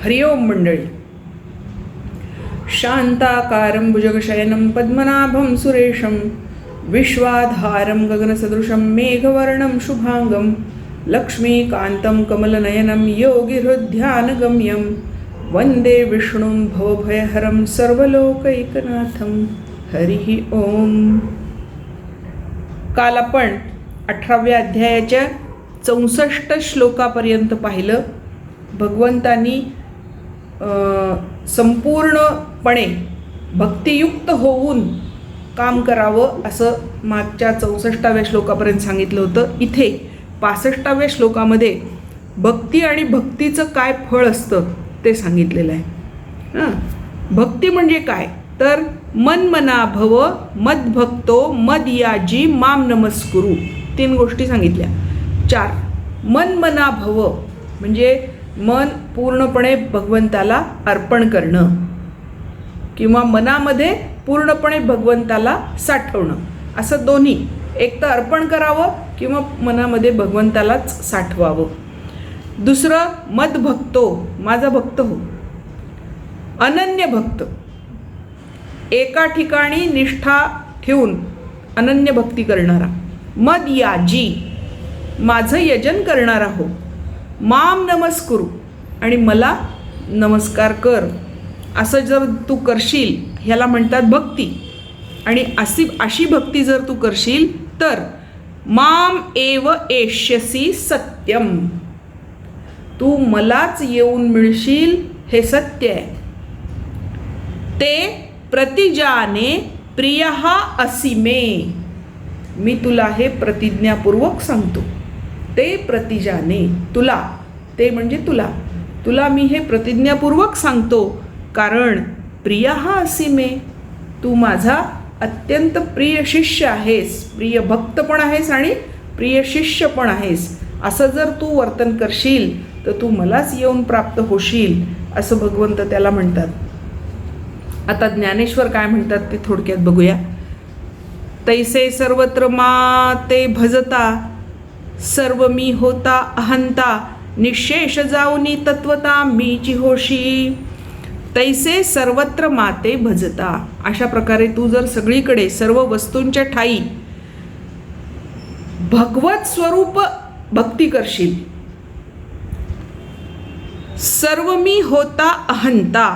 हरि ओम मंडळी. शांताकारं भुजगशयनं पद्मनाभं सुरेशं विश्वाधारं गगनसदृशं मेघवर्णं शुभांगं लक्ष्मीकान्तं कमलनयनं योगिहृद्ध्यानगम्यं वंदे विष्णुं भवभयहरं सर्वलोकैकनाथं. हरि ओम. काल आपण 18व्या अध्यायाच्या 64 श्लोकापर्यंत पाहिलं. भगवंतांनी संपूर्णपणे भक्तियुक्त होऊन काम करावं असं मागच्या 64व्या श्लोकापर्यंत सांगितलं होतं. इथे 65व्या श्लोकामध्ये भक्ती आणि भक्तीचं काय फळ असतं ते सांगितलेलं आहे. भक्ती म्हणजे काय तर मनमना भव मद्भक्तो मदयाजी माम नमस्कुरु. 3 गोष्टी सांगितल्या. 4 मनमना भव म्हणजे मन पूर्णपणे भगवंताला अर्पण करणं किंवा मनामध्ये पूर्णपणे भगवंताला साठवणं, असं दोन्ही. एक तर अर्पण करावं किंवा मनामध्ये भगवंतालाच साठवावं. दुसरं मदभक्तो, माझा भक्त हो. अनन्य भक्त, एका ठिकाणी निष्ठा ठेवून अनन्य भक्ती करणारा. मदयाजी, माझं यजन करणारा हो. माम नमस्कुरु, आणि मला नमस्कार कर. असं जर तू करशील ह्याला म्हणतात भक्ती. आणि अशी भक्ती जर तू करशील तर माम एव एष्यसी सत्यम, तू मलाच येऊन मिळशील हे सत्य आहे. ते प्रतिजाने प्रियहा असि मे, मी तुला हे प्रतिज्ञापूर्वक सांगतो. ते प्रतिजाने, तुला, ते म्हणजे तुला मी हे प्रतिज्ञापूर्वक सांगतो, कारण प्रियहा असि मे, तू माझा अत्यंत प्रिय शिष्य आहेस, प्रिय भक्त पण आहेस आणि प्रिय शिष्य पण आहेस. असं जर तू वर्तन करशील तर तू मलाच येऊन प्राप्त होशील, असं भगवंत त्याला म्हणतात. आता ज्ञानेश्वर काय म्हणतात ते थोडक्यात बघूया. तैसे सर्वत्र मा ते भजता, सर्व मी होता अहंता, निशेष जाऊनी तत्वता मीची होशी. तैसे सर्वत्र माते भजता, अशा प्रकारे तू जर सगळीकडे सर्व वस्तूंच्या ठाई भगवत स्वरूप भक्ती करशील. सर्व मी होता अहंता,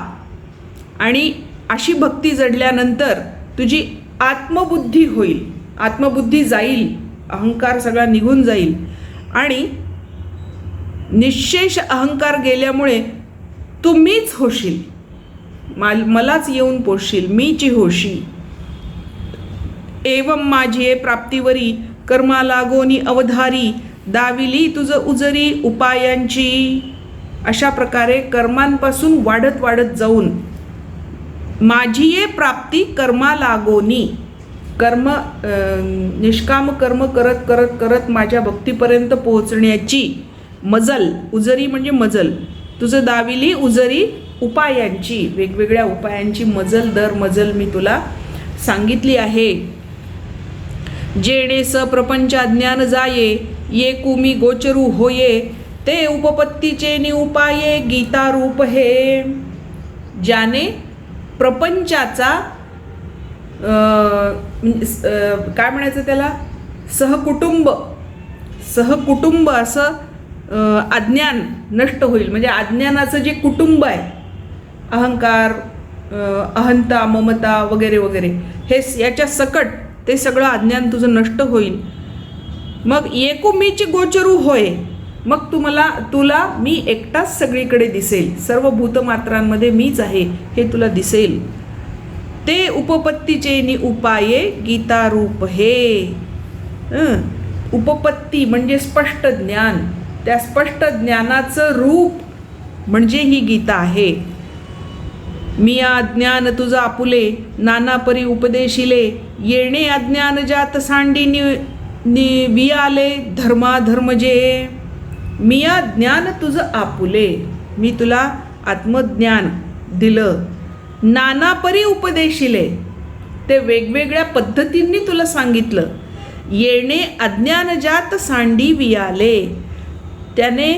आणि अशी भक्ती जडल्यानंतर तुझी आत्मबुद्धी होईल, आत्मबुद्धी जाईल, अहंकार सगळा निघून जाईल, आणि निश्शेष अहंकार गेल्यामुळे तू मीच होशील, मलाच येऊन पोचशील, मीची होशी. एवं माझी प्राप्तीवरी कर्मा लागोनी अवधारी, दाविली तुझ उजरी उपायांची. अशा प्रकारे कर्मांपासून वाढत वाढत जाऊन माझी ये प्राप्ती कर्मा लागोनी, कर्म निष्काम कर्म करत करत करत माझ्या भक्तीपर्यंत पोहोचण्याची मजल, उजरी म्हणजे मजल, तुझं दाविली उजरी उपायांची, वेगवेगळ्या उपायांची मजल दर मजल मी तुला सांगितली आहे. जेणे स प्रपंचा ज्ञान जाये, ये कुमी गोचरू होये, ते उपपत्तीचे नि उपाये गीता रूप हे. ज्याने प्रपंचाचा काय म्हणायचं त्याला, सहकुटुंब असं अज्ञान नष्ट होईल. म्हणजे अज्ञानाचं जे कुटुंब आहे, अहंकार, अहंता, ममता वगैरे वगैरे, हे याच्या सकट ते सगळं अज्ञान तुझं नष्ट होईल. मग एकू मीची गोचरू होय, मग तुला मी एकटाच सगळीकडे दिसेल, सर्व भूतमात्रांमध्ये मीच आहे हे तुला दिसेल. ते उपपत्तीचे नि उपाये गीता रूप हे. उपपत्ती म्हणजे स्पष्ट ज्ञान, त्या स्पष्ट ज्ञानाचं रूप म्हणजे ही गीता आहे. मी अज्ञान तुझं आपुले, नाना परी उपदेशिले, येणे अज्ञान जात सांडी नि वियाले धर्माधर्म जे. मी ज्ञान तुझं आपुले, मी तुला आत्मज्ञान दिलं. नाना परी उपदेशिले, ते वेगवेगळ्या पद्धतींनी तुला सांगितलं. येणे अज्ञान जात सांडी वियाले, त्याने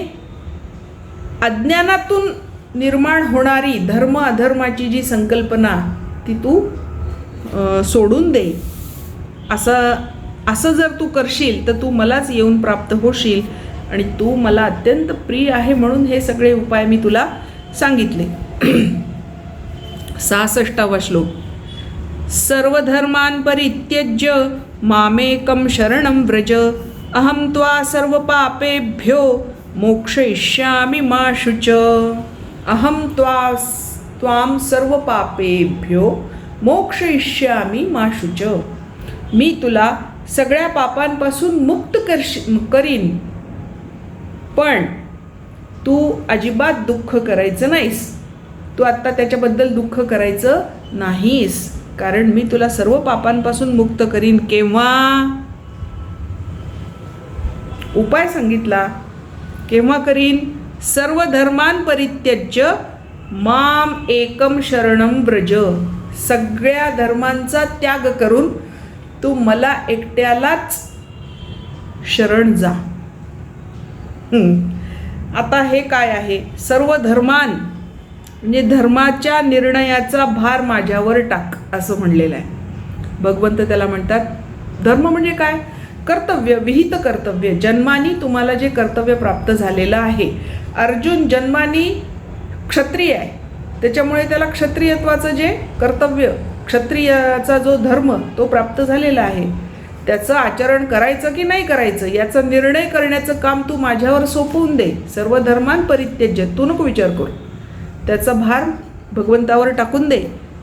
अज्ञानातून निर्माण होणारी धर्म अधर्माची जी संकल्पना ती तू सोडून दे. असं जर तू करशील तर तू मलाच येऊन प्राप्त होशील आणि तू मला अत्यंत प्रिय आहे म्हणून हे सगळे उपाय मी तुला सांगितले. 66वा श्लोक. सर्वधर्मान् परित्यज्य मामेकं शरणं व्रज अहं त्वा सर्वपापेभ्यो मोक्षयिष्यामि मा शुच. अहं त्वां सर्वपापेभ्यो मोक्षयिष्यामि मा शुच. मी तुला सगळ्या पापांपासून मुक्त करीन, पण तू अजिबात दुःख करायचं नाहीस. तू आत्ता त्याच्याबद्दल दुःख करायचं नाहीस, कारण मी तुला सर्व पापांपासून मुक्त करीन. केव्हा? उपाय सांगितला. केव्हा करीन? सर्व धर्मान् परित्यज्य माम एकम शरणं व्रज. सगळ्या धर्मांचा त्याग करून तू मला एकट्यालाच शरण जा. आता हे काय आहे? सर्व धर्मान म्हणजे धर्माच्या निर्णयाचा भार माझ्यावर टाक असं म्हणलेलं आहे. भगवंत त्याला म्हणतात धर्म म्हणजे काय? कर्तव्य, विहित कर्तव्य. जन्मानी तुम्हाला जे कर्तव्य प्राप्त झालेलं आहे. अर्जुन जन्मानी क्षत्रिय आहे, त्याच्यामुळे त्याला क्षत्रियत्वाचं जे कर्तव्य, क्षत्रियाचा जो धर्म तो प्राप्त झालेला आहे. त्याचं आचरण करायचं की नाही करायचं याचा निर्णय करण्याचं काम तू माझ्यावर सोपवून दे. सर्व धर्मान् परित्यज्य, तू नको विचार करू, त्याचा भार भगवंतावर टाकून दे.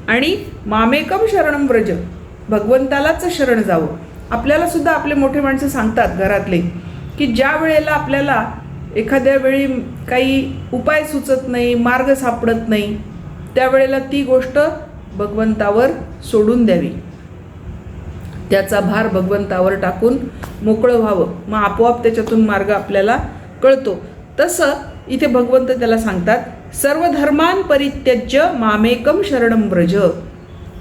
आणि मामेकम शरणं व्रज, भगवंतालाच शरण जावं. आपल्याला सुद्धा आपले मोठे माणसं सांगतात घरातले की ज्या वेळेला आपल्याला एखाद्या वेळी काही उपाय सुचत नाही, मार्ग सापडत नाही, त्यावेळेला ती गोष्ट भगवंतावर सोडून द्यावी. त्याचा भार भगवंतावर टाकून मोकळं व्हावं, मग आपोआप त्याच्यातून मार्ग आपल्याला कळतो. तसं इथे भगवंत त्याला सांगतात सर्व धर्मान् परित्यज्य मामेकम शरणं व्रज.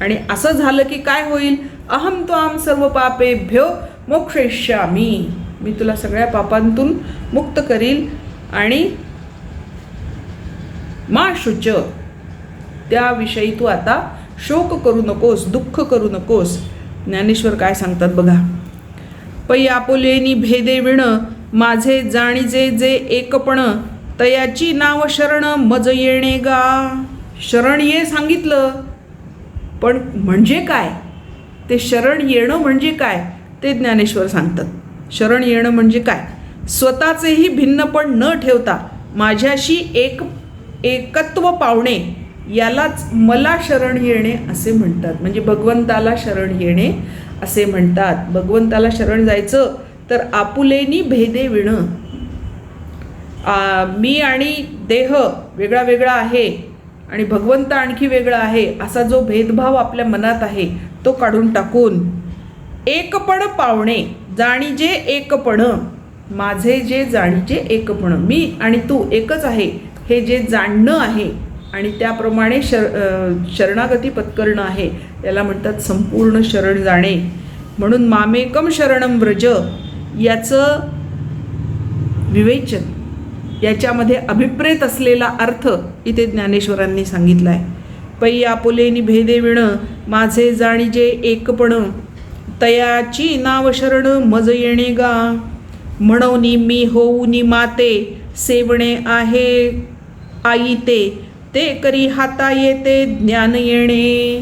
आणि असं झालं की काय होईल? अहं त्वां सर्व पापेभ्यो मोक्षयिष्यामि. मी तुला सगळ्या पापांतून मुक्त करील आणि मा शुच, त्याविषयी तू आता शोक करू नकोस, दुःख करू नकोस. ज्ञानेश्वर काय सांगतात बघा. पै आपुलेनी भेदे विण माझे जाणीजे जे एकपण तयाची नाव शरण मज येणे गा. शरण ये सांगितलं, पण म्हणजे काय? ते शरण येणं म्हणजे काय ते ज्ञानेश्वर सांगतात. शरण येणं म्हणजे काय? स्वतःचेही भिन्नपण न ठेवता माझ्याशी एकत्व पावणे यालाच मला शरण येणे असे म्हणतात. म्हणजे भगवंताला शरण येणे असे म्हणतात. भगवंताला शरण जायचं तर आपुलेनी भेदे विण, मी आणि देह वेगळा वेगळा आहे आणि भगवंत आणखी वेगळा आहे असा जो भेदभाव आपल्या मनात आहे तो काढून टाकून एकपण पावणे, जाणीजे एकपण, माझे जे जाणीजे एकपण, मी आणि तू एकच आहे हे जे जाणणं आहे आणि त्याप्रमाणे शरणागती पत्करणं आहे, याला म्हणतात संपूर्ण शरण जाणे. म्हणून मामेकम शरणं व्रज याचं विवेचन, याच्यामध्ये अभिप्रेत असलेला अर्थ इथे ज्ञानेश्वरांनी सांगितला आहे. पै आपुलेनी भेदे विण माझे जाणीजे एकपण तयाची नाव शरण मज येणे गा. म्हणूनी मी होऊनी माते सेवणे आहे आई ते करी हाता येते ज्ञान येणे.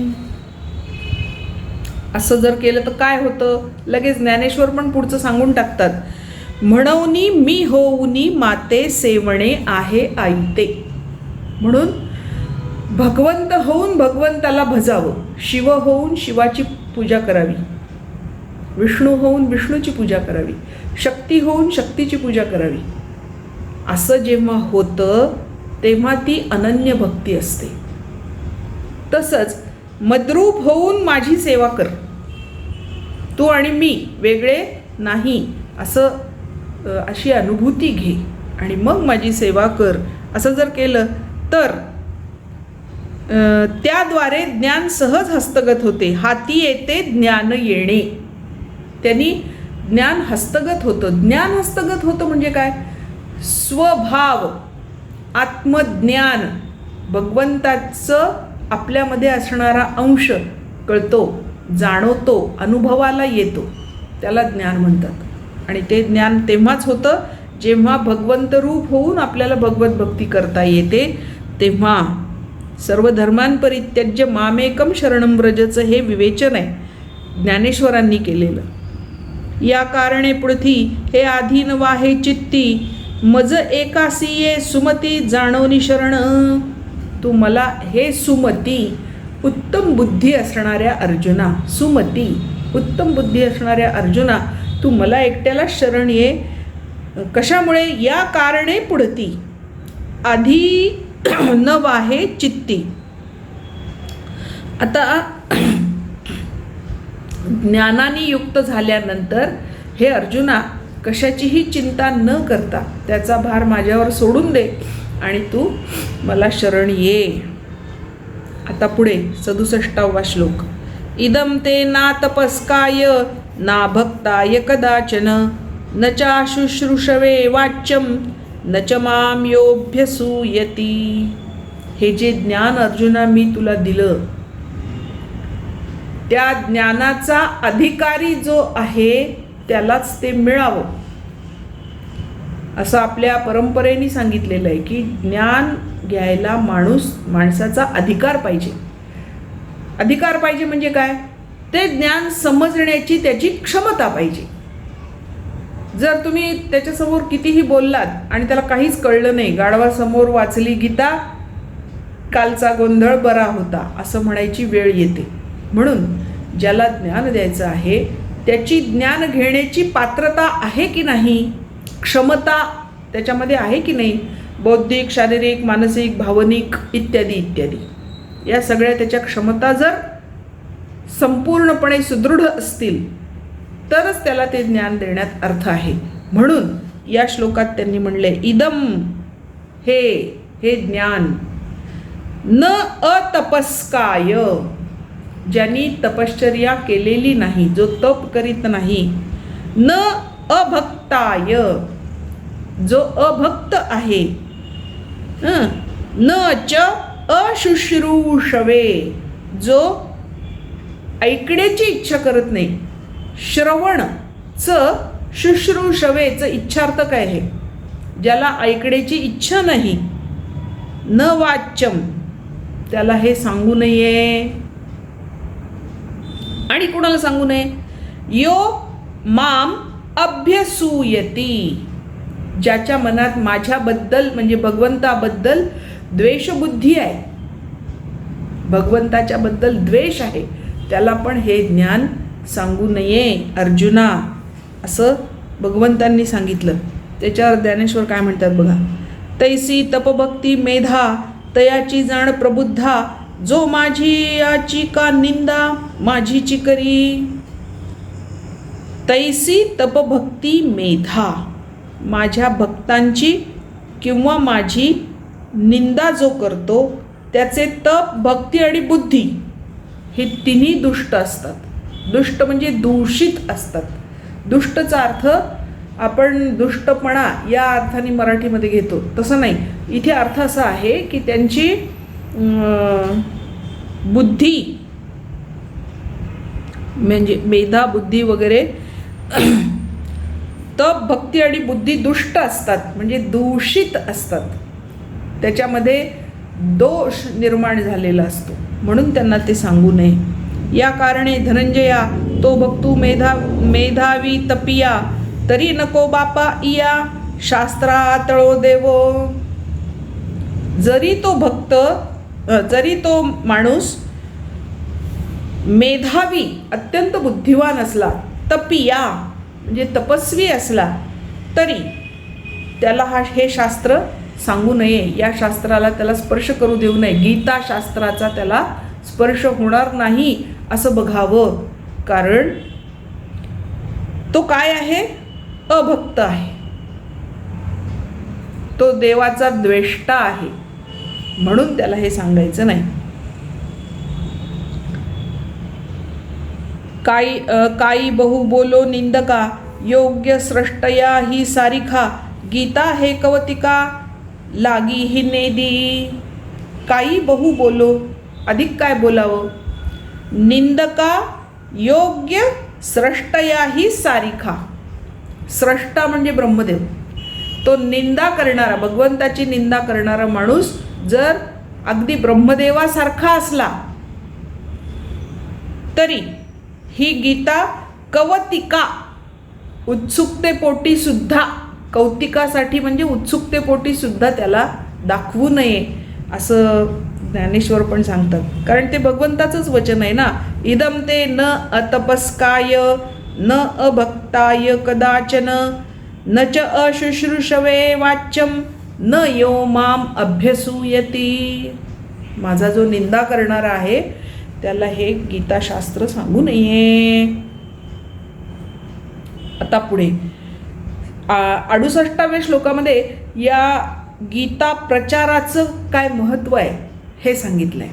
असं जर केलं तर काय होतं? लगेच ज्ञानेश्वर पण पुढचं सांगून टाकतात. म्हणूनी मी होऊनी माते सेवणे आहे आई ते. म्हणून भगवंत होऊन भगवंताला भजावं, शिव होऊन शिवाची पूजा करावी, विष्णू होऊन विष्णूची पूजा करावी, शक्ती होऊन शक्तीची पूजा करावी. असं जेव्हा होतं तेव्हा ती अनन्य भक्ती असते. तसंच मद्रूप होऊन माझी सेवा कर, तू आणि मी वेगळे नाही असं अशी अनुभूती घे आणि मग माझी सेवा कर. असं जर केलं तर त्याद्वारे ज्ञान सहज हस्तगत होते. हाती येते ज्ञान येणे. त्यांनी ज्ञान हस्तगत होतं. ज्ञान हस्तगत होतं म्हणजे काय? स्वभाव, आत्मज्ञान भगवंताचं आपल्यामध्ये असणारा अंश कळतो, जाणवतो, अनुभवाला येतो, त्याला ज्ञान म्हणतात. आणि ते ज्ञान तेव्हाच होतं जेव्हा भगवंत रूप होऊन आपल्याला भगवत भक्ती करता येते. तेव्हा सर्व धर्मांपरित्यज्य मामेकम शरणं व्रजचं हे विवेचन आहे ज्ञानेश्वरांनी केलेलं. या कारणे पृथ्वी हे आधीन वाहे चित्ती, मज एकासी ये सुमती जाणवनी शरण. तू मला हे सुमती, उत्तम बुद्धी असणाऱ्या अर्जुना, सुमती उत्तम बुद्धी असणाऱ्या अर्जुना, तू मला एकट्याला शरण ये. कशामुळे? या कारणे पुढती आधी न वाहे चित्ती. आता ज्ञानाने युक्त झाल्यानंतर हे अर्जुना कशाचीही चिंता न करता त्याचा भार माझ्यावर सोडून दे आणि तू मला शरण ये. आता पुढे 67वा श्लोक. इदम ते ना तपस्काय ना भक्ताय कदाचन, न चा शुश्रूषवे वाच्यम न च माम योऽभ्यसूयति. हे जे ज्ञान अर्जुना मी तुला दिलं, त्या ज्ञानाचा अधिकारी जो आहे त्यालाच ते मिळावं, असं आपल्या परंपरेने सांगितलेलं आहे की ज्ञान घ्यायला माणसाचा अधिकार पाहिजे. अधिकार पाहिजे म्हणजे काय? ते ज्ञान समजण्याची त्याची क्षमता पाहिजे. जर तुम्ही त्याच्यासमोर कितीही बोललात आणि त्याला काहीच कळलं नाही, गाढवासमोर वाचली गीता, कालचा गोंधळ बरा होता असं म्हणायची वेळ येते. म्हणून ज्याला ज्ञान द्यायचं आहे त्याची ज्ञान घेण्याची पात्रता आहे की नाही, क्षमता त्याच्यामध्ये आहे की नाही, बौद्धिक, शारीरिक, मानसिक, भावनिक इत्यादी इत्यादी, या सगळ्या त्याच्या क्षमता जर संपूर्णपणे सुदृढ असतील तरच त्याला ते ज्ञान देण्यात अर्थ आहे. म्हणून या श्लोकात त्यांनी म्हणले इदम, हे ज्ञान, न अतपस्काय, ज्यांनी तपश्चर्या केलेली नाही, जो तप करीत नाही, न अभक्ताय, जो अभक्त आहे, न च अशुश्रूषवे, जो ऐकण्याची इच्छा करत नाही, श्रवण च शुश्रूषवेचं इच्छार्थ काय आहे? ज्याला ऐकण्याची इच्छा नाही, न वाच्यम, त्याला हे सांगू नये. आणि कोणाला सांगू नये? यो माम अभ्यसूयती, ज्याच्या मनात माझ्याबद्दल म्हणजे भगवंताबद्दल द्वेषबुद्धी आहे, भगवंताच्या बद्दल द्वेष आहे, त्याला पण हे ज्ञान सांगू नये अर्जुना, असं भगवंतांनी सांगितलं. त्याच्यावर ज्ञानेश्वर काय म्हणतात बघा. तैसी तपभक्ती मेधा तयाची जाण प्रबुद्धा, जो माझी याची का निंदा माझीची करी. तैसी तपभक्ती मेधा, माझ्या भक्तांची किंवा माझी निंदा जो करतो त्याचे तप, भक्ती आणि बुद्धी हे तिन्ही दुष्ट असतात. दुष्ट म्हणजे दूषित असतात. दुष्टचा अर्थ आपण दुष्टपणा या अर्थाने मराठीमध्ये घेतो, तसं नाही. इथे अर्थ असा आहे की त्यांची बुद्धी म्हणजे मेधा, बुद्धी वगैरे, तप, भक्ती आणि बुद्धी दुष्ट असतात म्हणजे दूषित असतात, त्याच्यामध्ये दोष निर्माण झालेला असतो, म्हणून त्यांना ते सांगू नये. या कारणे धनंजया तो भक्तू मेधावी तपिया, तरी नको बापा इया शास्त्रा तळो देवो. जरी तो माणूस मेधावी, अत्यंत बुद्धिवान असला, तपिया म्हणजे तपस्वी असला, तरी त्याला हे शास्त्र सांगू नये, या शास्त्राला त्याला स्पर्श करू देऊ नये, गीता शास्त्राचा त्याला स्पर्श होणार नाही असं बघावं. कारण तो काय आहे? अभक्त आहे, तो देवाचा द्वेष्टा आहे, म्हणून त्याला हे सांगायचं नाही. काही बहु बोलो निंदका, योग्य सृष्टया ही सारिखा, गीता हे कवतिका लागी ही नेदी. काही बहु बोलो, अधिक काय बोलावं. निंदका योग्य स्रष्टयाही सारिखा. स्रष्टा म्हणजे ब्रह्मदेव. तो निंदा करणारा, भगवंताची निंदा करणारा माणूस जर अगदी ब्रह्मदेवासारखा असला तरी ही गीता कवतिका, उत्सुकतेपोटी सुद्धा, कौतिकासाठी म्हणजे उत्सुकतेपोटी सुद्धा त्याला दाखवू नये असं ज्ञानेश्वर पण सांगतात. कारण ते भगवंताचंच वचन आहे ना. इदम ते न अतपस्काय न अभक्ताय कदाचन न च अशुश्रूषवे वाच्यम न यो माम अभ्यसूयती. माझा जो निंदा करणारा आहे त्याला हे गीताशास्त्र सांगू नये. आता पुढे 68व्या श्लोकामध्ये या गीता प्रचाराचं काय महत्त्व आहे हे सांगितलं आहे.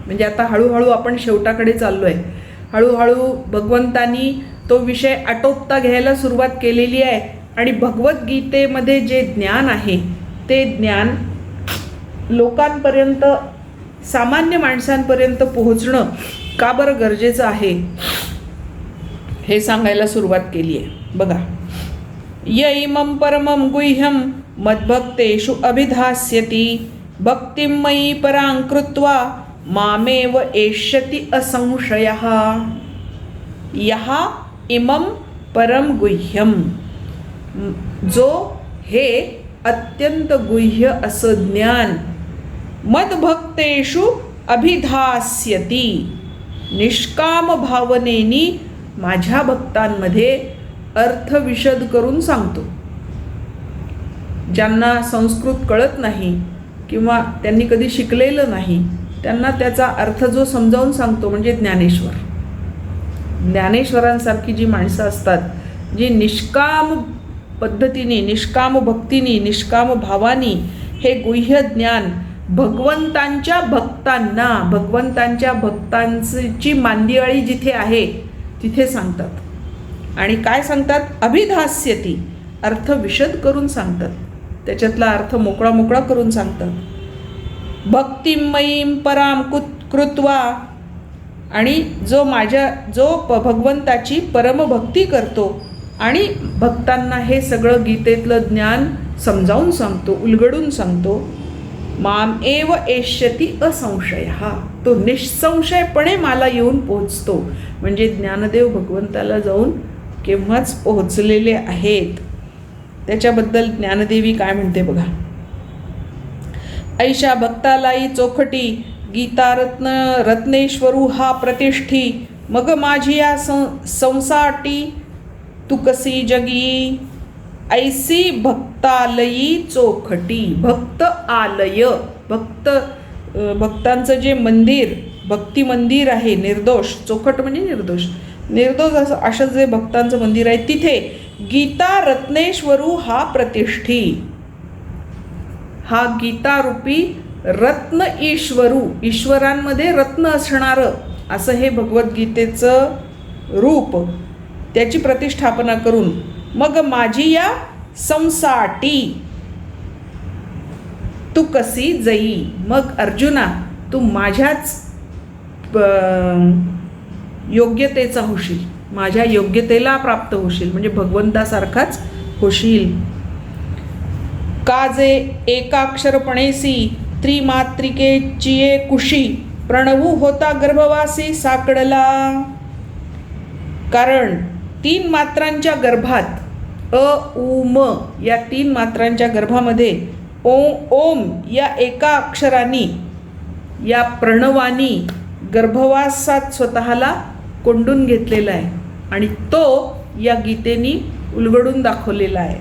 म्हणजे आता हळूहळू आपण शेवटाकडे चाललो आहे. हळूहळू भगवंतानी तो विषय आटोपता घ्यायला सुरुवात केलेली आहे आणि भगवद्गीतेमध्ये जे ज्ञान आहे ते ज्ञान लोकांपर्यंत, सामान्य माणसांपर्यंत पोहोचणं का बरं गरजेचं आहे हे सांगायला सुरुवात केली आहे. बघा, य इमं परमं गुह्यं मद्भक्तेषु अभिधास्यति भक्तिं मयि परां कृत्वा मामेव एष्यति असंशयः. यः इमं परम गुह्यम, जो हे अत्यंत गुह्य असं ज्ञान मद्भक्तेषु अभिधास्यति, निष्काम भावनेनी माझ्या भक्तांमध्ये अर्थविशद करून सांगतो. ज्यांना संस्कृत कळत नाही किंवा त्यांनी कधी शिकलेलं नाही त्यांना त्याचा अर्थ जो समजावून सांगतो म्हणजे ज्ञानेश्वर. ज्ञानेश्वरांसारखी जी माणसं असतात, जी निष्काम पद्धतीने, निष्काम भक्तीने, निष्काम भावानी हे गुह्य ज्ञान भगवंतांच्या भक्तांना, भगवंतांच्या भक्तांची मांदियाळी जिथे आहे तिथे सांगतात. आणि काय सांगतात? अभिधास्यती, अर्थ विशद करून सांगतात, त्याच्यातला अर्थ मोकळा मोकळा करून सांगतात. भक्तिमयीं पराम कृत्वा, आणि जो भगवंताची परमभक्ती करतो आणि भक्तांना हे सगळं गीतेतलं ज्ञान समजावून सांगतो, उलगडून सांगतो. माम एव एष्यति असंशयः, तो निःसंशयपणे मला येऊन पोहोचतो. म्हणजे ज्ञानदेव भगवंताला जाऊन केव्हाच पोहोचलेले आहेत. त्याच्याबद्दल ज्ञानदेवी काय म्हणते बघा. ऐशा भक्तालाई चोखटी गीता रत्नेश्वरू हा प्रतिष्ठी, मग माझी या संसाटी तू कसी जगी. ऐसी भक्तालयी चोखटी, भक्त आलय, भक्तांचं जे मंदिर, भक्ती मंदिर आहे निर्दोष, चोखट म्हणजे निर्दोष, निर्दोष असं जे भक्तांचं मंदिर आहे तिथे गीता रत्नेश्वरू हा प्रतिष्ठी, हा गीतारूपी रत्न ईश्वरू, ईश्वरांमध्ये रत्न असणारं असं हे भगवद्गीतेचं रूप, त्याची प्रतिष्ठापना करून मग माझी या संसाटी तू कशी जई. मग अर्जुना तू माझ्याच योग्यतेचा होशील, माझ्या योग्यतेला प्राप्त होशील, म्हणजे भगवंतासारखाच होशील. का जे एकाक्षरपणेसी त्रिमात्रिकेचिये कुशी, प्रणवू होता गर्भवासी साकडला. कारण 3 मात्रांच्या गर्भात, अ उ म या 3 मात्रांच्या गर्भामध्ये ओम या एका अक्षरानी, या प्रणवानी गर्भवासात स्वतःला कोंडून घेतलेला आहे आणि तो या गीतेनी उलगडून दाखवलेला आहे.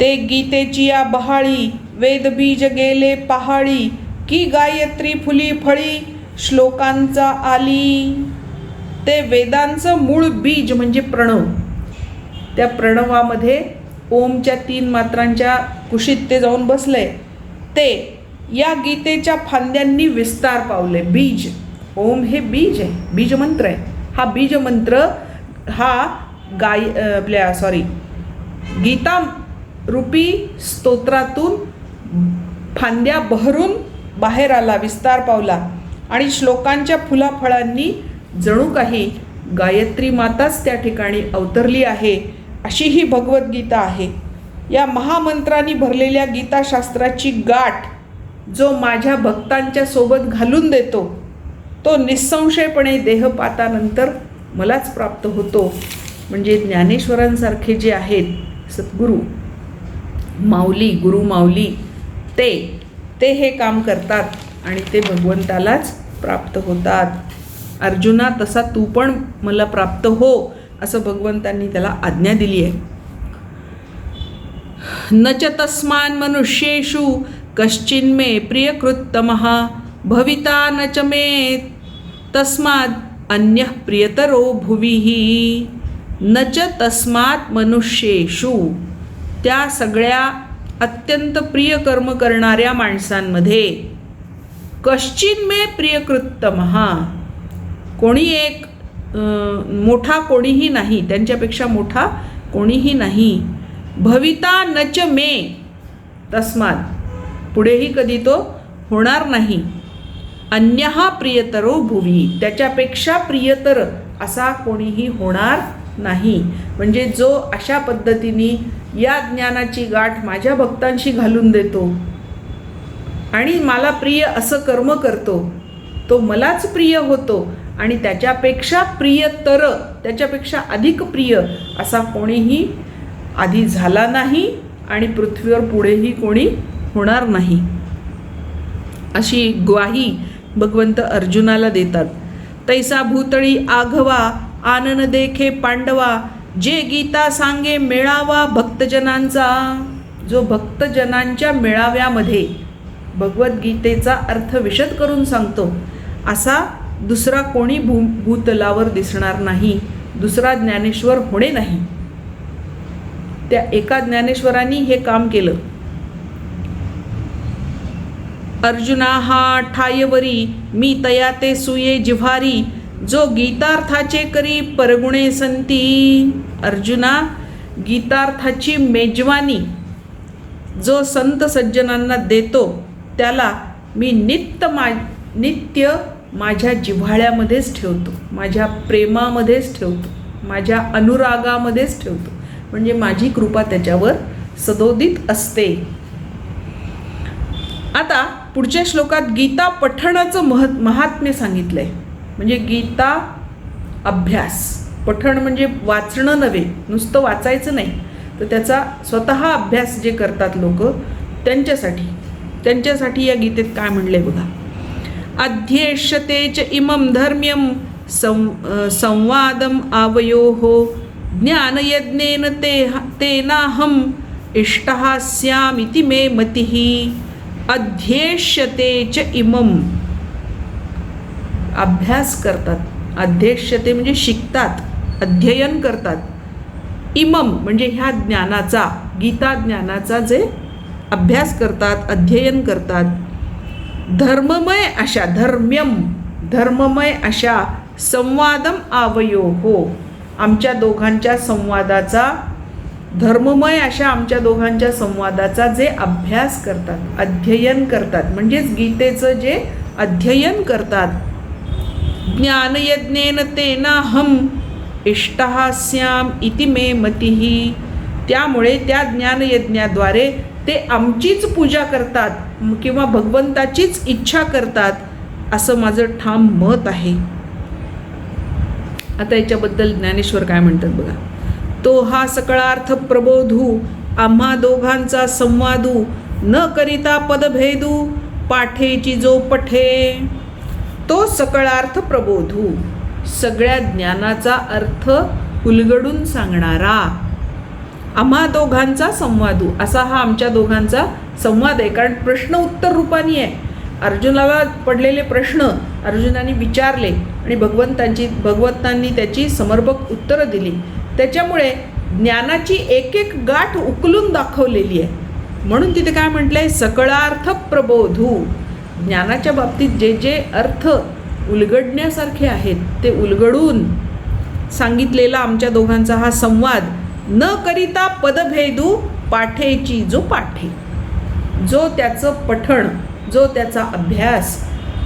ते गीतेची या बहाळी वेदबीज गेले पहाळी, की गायत्री फुली फळी श्लोकांचा आली. ते वेदांचं मूळ बीज म्हणजे प्रणव, त्या प्रणवामध्ये ओमच्या 3 मात्रांच्या कुशीत ते जाऊन बसले. ते या गीतेच्या फांद्यांनी विस्तार पावले. बीज, ओम हे बीज आहे, बीजमंत्र आहे. हा बीजमंत्र हा गीता रूपी स्तोत्रातून फांद्या बहरून बाहेर आला, विस्तार पावला आणि श्लोकांच्या फुलाफळांनी जणू काही गायत्री माताच त्या ठिकाणी अवतरली आहे, अशी ही भगवद्गीता आहे. या महामंत्रांनी भरलेल्या गीताशास्त्राची गाठ जो माझ्या भक्तांच्या सोबत घालून देतो तो निस्संशयपणे देहपातानंतर मलाच प्राप्त होतो. म्हणजे ज्ञानेश्वरांसारखे जे आहेत सद्गुरू माऊली, गुरु माऊली, ते हे काम करतात आणि ते भगवंतालाच प्राप्त होतात. अर्जुना, तसा तू पण मला प्राप्त हो, असं भगवंतांनी त्याला आज्ञा दिली आहे. न च तस्मान् मनुष्येषु कश्चिन्मे प्रियकृत्तमः भविता न च मे तस्मात् अन्यः प्रियतरो भुविः. न च तस्मात् मनुष्येषु, त्या सगळ्या अत्यंत प्रिय कर्म करणाऱ्या माणसांमध्ये, कश्चिन्मे प्रियकृत्तमः, कोणी एक मोठा कोणीही नाही, त्यांच्यापेक्षा मोठा कोणीही नाही. भविता न च मे तस्मात्, पुढेही कधी तो होणार नाही. अन्यहा प्रियतरो भुवी, त्याच्यापेक्षा प्रियतर असा कोणीही होणार नाही. म्हणजे जो अशा पद्धतीने या ज्ञानाची गाठ माझ्या भक्तांशी घालून देतो आणि मला प्रिय असं कर्म करतो, तो मलाच प्रिय होतो आणि त्याच्यापेक्षा प्रियतर, त्याच्यापेक्षा अधिक प्रिय असा कोणीही आधी झाला नाही आणि पृथ्वीवर पुढेही कोणी होणार नाही, अशी ग्वाही भगवंत अर्जुनाला देतात. तैसा भूतळी आघवा आनन देखे पांडवा, जे गीता सांगे मेळावा भक्तजनांचा. जो भक्तजनांच्या मेळाव्यामध्ये भगवद्गीतेचा अर्थ विशद करून सांगतो असा दुसरा कोणी भूतलावर दिसणार नाही, दुसरा ज्ञानेश्वर होणे नाही. त्या एका ज्ञानेश्वरांनी हे काम केलं. अर्जुना हा ठायवरी मी तया ते सुये जिव्हारी, जो गीतार्थाचे करी परगुणे संती. अर्जुना, गीतार्थाची मेजवानी जो संत सज्जनांना देतो त्याला मी नित्य माझ्या जिव्हाळ्यामध्येच ठेवतो, माझ्या प्रेमामध्येच ठेवतो, माझ्या अनुरागामध्येच ठेवतो. म्हणजे माझी कृपा त्याच्यावर सदोदित असते. आता पुढच्या श्लोकात गीता पठणाचं महात्म्य सांगितलं आहे. म्हणजे गीता अभ्यास, पठण म्हणजे वाचणं नव्हे, नुसतं वाचायचं नाही, तर त्याचा स्वतः अभ्यास जे करतात लोक त्यांच्यासाठी या गीतेत काय म्हणलंय बघा. अध्येष्यते च इमं धर्म्यं संवादम आवयोः, ज्ञानयज्ञेन तेनाहम् इष्टः स्यामिति मे मतिः. अध्येष्यते च इमं, अभ्यास करतात. अध्येष्यते म्हणजे शिकतात, अध्ययन करतात. इमम म्हणजे ह्या ज्ञानाचा, गीता ज्ञानाचा जे अभ्यास करतात, अध्ययन करतात. धर्ममय अशा, धर्ममय अशा संवादम आवयोः, आमच्या दोघांच्या संवादाचा, धर्ममय अशा आमच्या दोघांच्या संवादाचा जे अभ्यास करतात, अध्ययन करतात, म्हणजेच गीतेचं जे अध्ययन करतात. ज्ञानयज्ञेन तेनाहम् इष्टः स्याम इति मे मतिः. त्यामुळे त्या ज्ञानयज्ञाद्वारे ते आमचीच पूजा करतात किंवा भगवंताचीच इच्छा करतात, असं माझं ठाम मत आहे. आता याच्याबद्दल ज्ञानेश्वर काय म्हणतात बघा. तो हा सकळार्थ प्रबोधू, आम्हा दोघांचा संवादू, न करिता पदभेदू, पाठेची जो पठे. तो सकळार्थ प्रबोधू, सगळ्या ज्ञानाचा अर्थ उलगडून सांगणारा. आम्हा दोघांचा संवादू, असा हा आमच्या दोघांचा संवाद आहे. कारण प्रश्न उत्तर रूपाने आहे. अर्जुनाला पडलेले प्रश्न अर्जुनाने विचारले आणि भगवंतांनी त्याची समर्पक उत्तरं दिली. त्याच्यामुळे ज्ञानाची एक एक गाठ उकलून दाखवलेली आहे. म्हणून तिथे काय म्हटलंय, सकळार्थ प्रबोधू. ज्ञानाच्या बाबतीत जे जे अर्थ उलगडण्यासारखे आहेत ते उलगडून सांगितलेला आमच्या दोघांचा हा संवाद. न करिता पदभेदू, पाठेची जो पाठे. जो त्याचं पठण, जो त्याचा अभ्यास,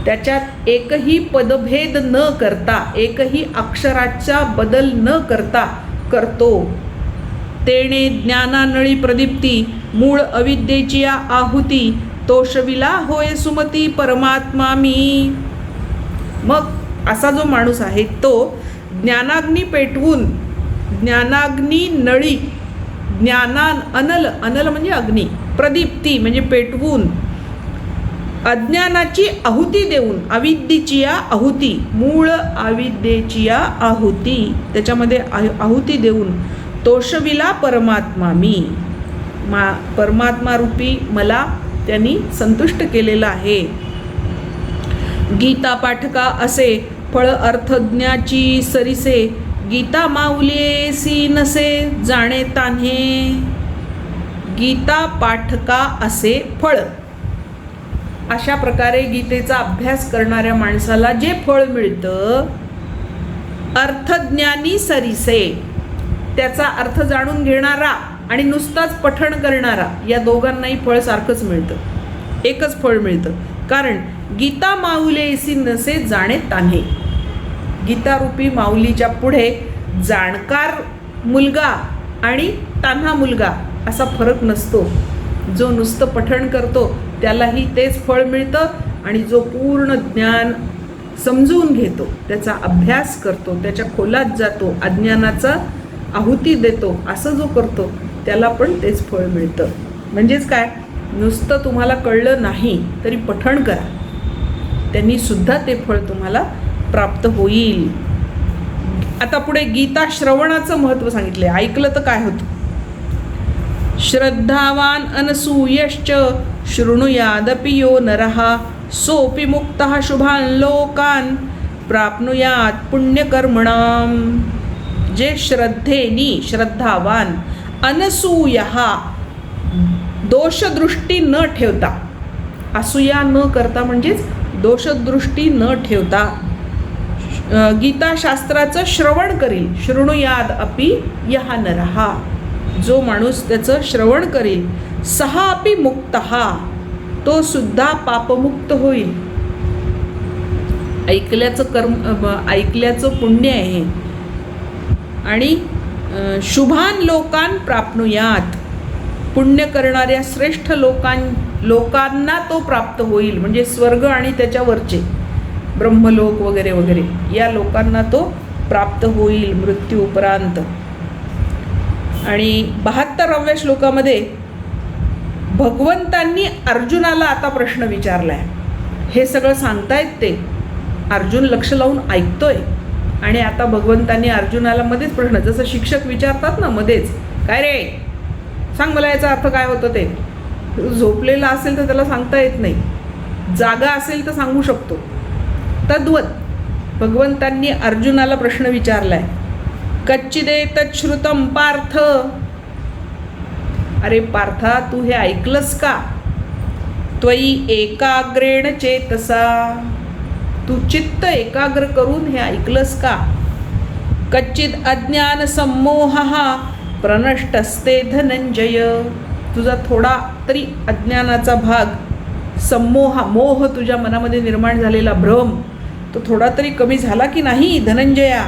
त्याच्यात एकही पदभेद न करता, एकही अक्षराचा बदल न करता करतो, तेणे ज्ञानानळी प्रदीप्ती, मूळ अविद्येची आहुती, तोषविला होय सुमती परमात्मा मी. मग असा जो माणूस आहे तो ज्ञानाग्नी पेटवून, ज्ञानाग्नी नळी, अनल, अनल म्हणजे अग्नी, प्रदीप्ती म्हणजे पेटवून, अज्ञानाची आहुती देऊन, अविद्येची आहुती, मूळ अविद्येची आहुती, त्याच्यामध्ये आहुती देऊन, तोषविला परमात्मा मी, परमात्मा रूपी मला त्यांनी संतुष्ट केलेलं आहे. गीता पाठका असे फळ अर्थज्ञाची सरिसे, गीता माऊलीसी नसे जाणे तान्हे. गीता पाठका असे फळ, अशा प्रकारे गीतेचा अभ्यास करणाऱ्या माणसाला जे फळ मिळतं, अर्थज्ञानी सरिसे, त्याचा अर्थ जाणून घेणारा आणि नुसताच पठण करणारा, या दोघांनाही फळ सारखंच मिळतं, एकच फळ मिळतं. कारण गीता माऊलीसी नसे जाणे तान्हे, गीतारूपी माऊलीच्या पुढे जाणकार मुलगा आणि तान्हा मुलगा असा फरक नसतो. जो नुसतं पठण करतो त्यालाही तेच फळ मिळतं, आणि जो पूर्ण ज्ञान समजून घेतो, त्याचा अभ्यास करतो, त्याच्या खोलात जातो, अज्ञानाचा आहुती देतो, असं जो करतो त्याला पण तेच फळ मिळतं. म्हणजेच काय, नुसतं तुम्हाला कळलं नाही तरी पठण करा, त्यांनी सुद्धा ते फळ तुम्हाला प्राप्त होईल. आता पुढे गीता श्रवणाचं महत्त्व सांगितले. ऐकलं तर काय होतं? श्रद्धावान अनसूयश्च शृणुयादपि यो नरः, सोपि मुक्तः शुभान लोकान प्राप्नुयात पुण्यकर्मणाम. जे श्रद्धेनी, श्रद्धावान, अनसूयः, दोषदृष्टी न ठेवता, असूया न करता म्हणजेच दोषदृष्टी न ठेवता गीताशास्त्राचं श्रवण करील. शृणुयाद अपि यः नरः, जो माणूस त्याचं श्रवण करील, सहा अपि मुक्तः, तो सुद्धा पापमुक्त होईल. ऐकल्याचं कर्म, ऐकल्याचं पुण्य आहे. आणि शुभान लोकान प्राप्नुयात, पुण्य करणाऱ्या श्रेष्ठ लोकांना तो प्राप्त होईल. म्हणजे स्वर्ग आणि त्याच्यावरचे ब्रह्मलोक वगैरे वगैरे या लोकांना तो प्राप्त होईल मृत्यू उपरांत. आणि 72व्या श्लोकामध्ये भगवंतांनी अर्जुनाला आता प्रश्न विचारला आहे. हे सगळं सांगतायत ते, अर्जुन लक्ष लावून ऐकतोय. आणि आता भगवंतांनी अर्जुनाला मध्येच प्रश्न, जसं शिक्षक विचारतात ना मध्येच, काय रे सांग मला याचा अर्थ काय होतं ते. झोपलेला असेल तर त्याला सांगता येत नाही, जागा असेल तर सांगू शकतो. तद्वत भगवंतांनी अर्जुनाला प्रश्न विचारलाय. कच्चिदेतत् श्रुतं पार्थ, अरे पार्था तू हे ऐकलंस का? त्वयि एकाग्रेण चेतसा, तू चित्त एकाग्र करून हे ऐकलंस का? कच्चिद अज्ञान सम्मोहः प्रनष्टस्ते धनंजय, तुझा थोडा तरी अज्ञानाचा भाग, सम्मोह, मोह, तुझ्या मनामध्ये निर्माण झालेला भ्रम, तो थोडा तरी कमी झाला की नाही धनंजया,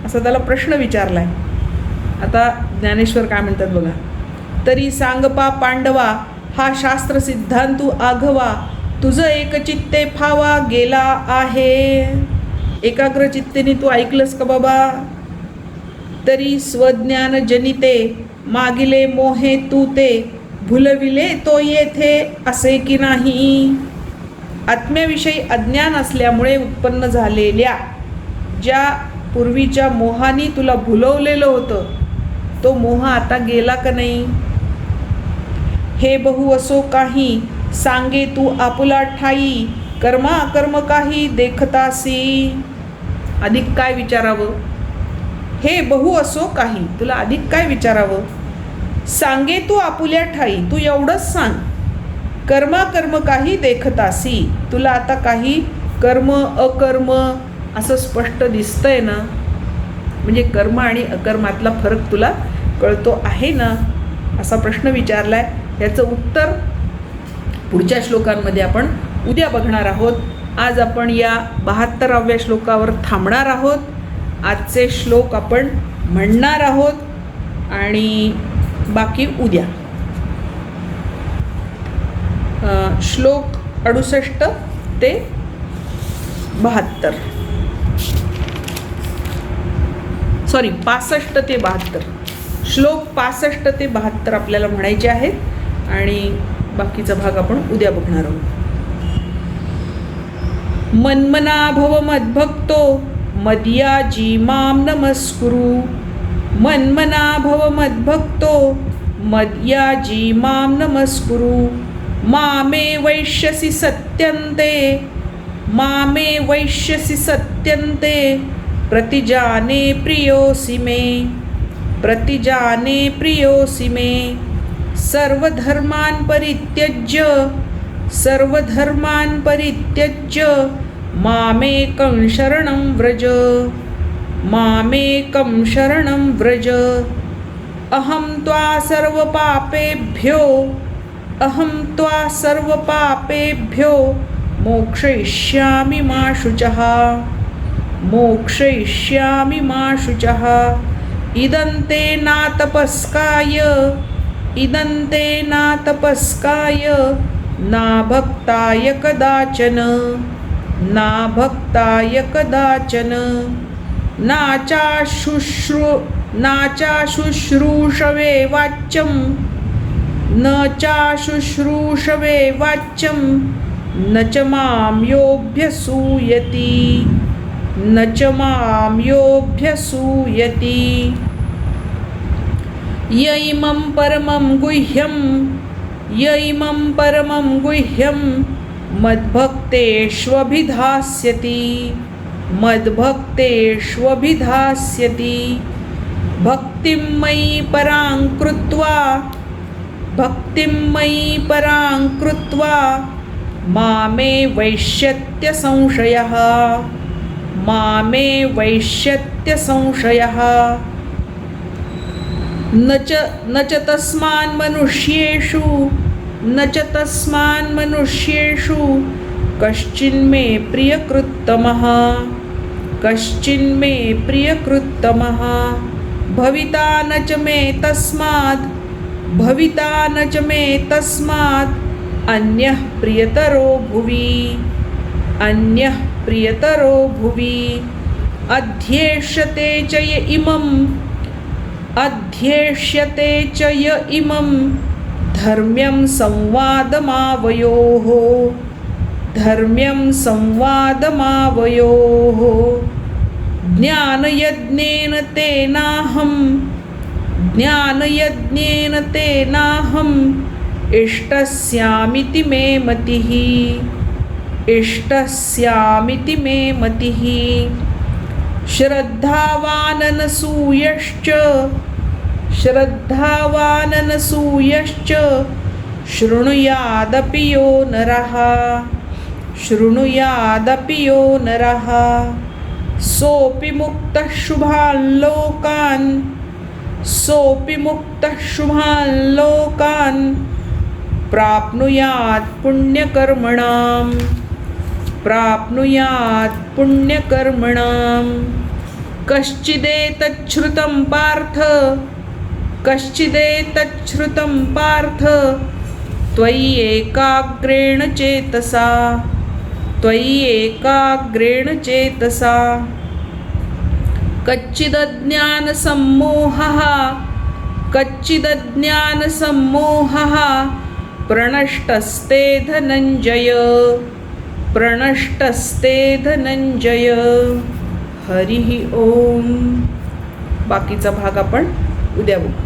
असा त्याला प्रश्न विचारलाय. आता ज्ञानेश्वर काय म्हणतात बघा. तरी सांगपा पांडवा, हा शास्त्र सिद्धांतू आघवा, तुझं एकचित्ते फावा गेला आहे. एकाग्र चित्तेने तू ऐकलंस का बाबा? तरी स्वज्ञान जनिते, मागिले मोहे तू ते, भुलविले तो येथे असे की नाही. आत्म्याविषयी अज्ञान असल्यामुळे उत्पन्न झालेल्या ज्या पूर्वीच्या मोहानी तुला भुलवलेलं होतं, तो मोह आता गेला का नाही? हे बहु असो काही, सांगे तू आपुला ठाई, कर्मा कर्म काही देखतासी. अधिक काय विचारावं? हे बहु असो काही, तुला अधिक काय विचारावं? सांगे तू आपुल्या ठाई, तू एवढंच सांग. कर्मा कर्म काही देखतासी, तुला आता काही कर्म अकर्म असं स्पष्ट दिसतंय ना? म्हणजे कर्म आणि अकर्मातला फरक तुला कळतो आहे ना? असा प्रश्न विचारलाय. याचं उत्तर पुढच्या श्लोकांमध्ये आपण उद्या बघणार आहोत. आज आपण या 72व्या श्लोकावर थांबणार आहोत. आजचे श्लोक आपण म्हणणार आहोत आणि बाकी उद्या. श्लोक 68 ते 65 सॉरी 65 ते 72 श्लोक 65 ते 72 आपल्याला म्हणायचे आहेत आणि बाकीचा भाग आपण उद्या बघणार आहोत. मन्मना भव मद्भक्तो मद्याजी मां नमस्कुरु. मन्मना भव मद्भक्तो मद्याजी मां नमस्कुरु. मामे वैश्यसि सत्यन्ते मामे वैश्यसि सत्यन्ते प्रतिजाने प्रियोऽसि मे प्रतिजाने प्रियोऽसि मे. सर्वधर्मान् परित्यज्य मामेकं शरणं व्रज मामेकं शरणं व्रज. अहं त्वा सर्वपापेभ्यो मोक्षयिष्यामि मा शुचः मोक्षयिष्यामि मा शुचः. इदन्ते नातपस्काय नाभक्ताय कदाचन नाचाशुश्रूषवे वाच्यं न च मां योऽभ्यसूयति. य इमं परमं गुह्यं मद्भक्तेष्वभिधास्यति. भक्तिं मयि परां कृत्वा मामे वैश्यत्य संशयः. न च तस्मान् मनुष्येषु कश्चिन्मे प्रियकृत्तमः. भविता न च मे तस्मात् अन्यः प्रियतरो भुवि. अध्येष्यते च य इमं धर्म्यं संवादमावयोः. ज्ञानयज्ञेन तेनाहम् इष्टस्यामिति मे मतिः. श्रद्धावाननसूयश्च शृणुयादपि यो नरः. सोऽपि मुक्तः शुभान् लोकान् प्राप्नुयात् पुण्यकर्मणाम्. कश्चिदेतच्छ्रुतं पार्थ त्वयि एकाग्रेण चेतसा. कच्चिदज्ञानसम्मोहः प्रणष्टस्ते धनंजय. हरिः ओम. बाकीचा भाग आपण उद्या बघू.